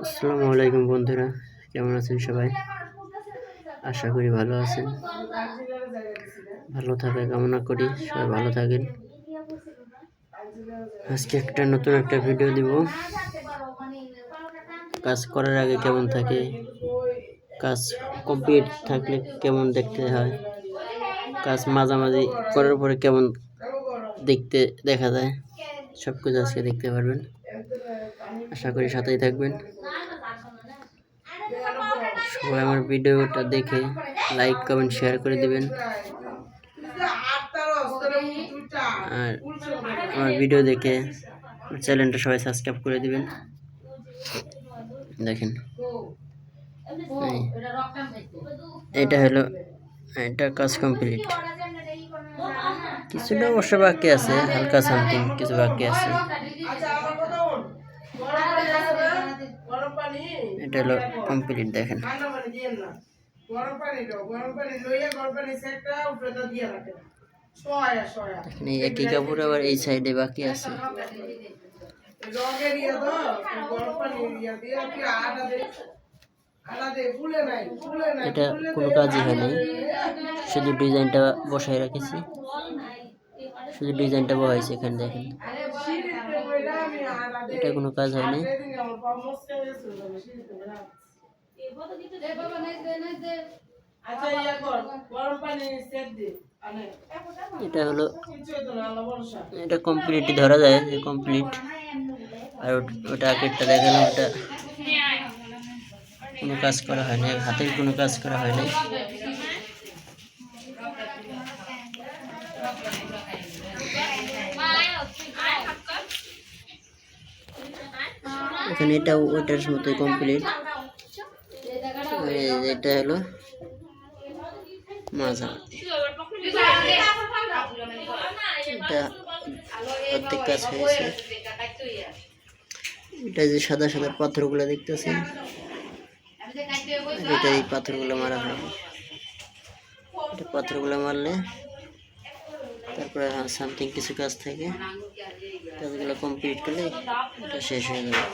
আসসালামু আলাইকুম বন্ধুরা, কেমন আছেন সবাই? আশা করি ভালো আছেন। ভালো থাকা কামনা করি, সবাই ভালো থাকেন। আজকে নতুন একটা ভিডিও দিব। কাজ করার আগে কেমন থাকে, কাজ কমপ্লিট থাকলে কেমন দেখতে হয়, কাজ মাঝামাঝি করার পরে কেমন দেখা যায়, সব কিছু আজকে দেখতে পারবেন। আশা করি সাথেই থাকবেন। সবাই আমার ভিডিওটা দেখে লাইক কমেন্ট শেয়ার করে দিবেন, আর আমার ভিডিও দেখে চ্যানেলটা সবাই সাবস্ক্রাইব করে দিবেন। দেখেন, এটা কাজ কমপ্লিট। কিছুটা অবশ্য বাকি আছে, হালকা সামথিং কিছু বাকি আছে। এটা হলো কমপ্লিট। দেখেন, এই একই কাপড় আবার এই সাইডে বাকি আছে। এটা কোনো কাজই হয় নাই, শুধু ডিজাইনটা বসাই রেখেছি, শুধু ডিজাইনটা বসাইছি। এখানে দেখেন, এটা কোনো কাজ হয় নাই। এটা হলো, এটা কমপ্লিট ধরা যায় যে কমপ্লিট। আর ওটা আগেরটা দেখালাম, ওটা কোনো কাজ করা হয় না, হাতের কোনো কাজ করা হয় নাই। এখানে এটা ওইটার মতোই কমপ্লিট। এটা হলো মাজা, এটা প্রত্যেক কাজ হয়েছে। এটা যে সাদা সাদা পাথরগুলো দেখতেছেন, এটা এই পাথরগুলো মারা হয়। এটা পাথরগুলো মারলে তারপরে সামথিং কিছু কাজ থাকে, কাজগুলো কমপ্লিট করলে এটা শেষ হয়ে যাবে।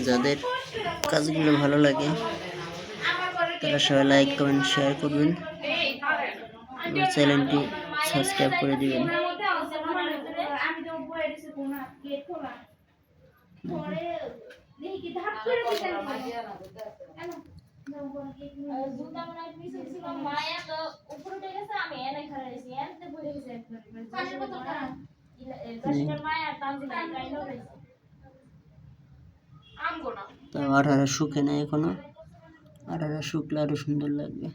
যাদের কাজগুলো ভালো লাগে তারা সবাই লাইক কমেন্ট শেয়ার করবেন, আমার চ্যানেলটি সাবস্ক্রাইব করে দিবেন। আঠারো শুকে নাই এখনো, আঠারো শুকলে আরো সুন্দর লাগবে।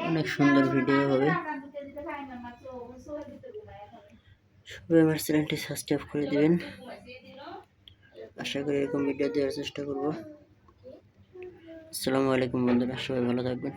অনেক সুন্দর ভিডিও হবে। সবাই আমার চ্যানেলটি সাবস্ক্রাইব করে দিবেন। আশা করি এরকম ভিডিও দেওয়ার চেষ্টা করব। আসসালামু আলাইকুম বন্ধুরা, সবাই ভালো থাকবেন।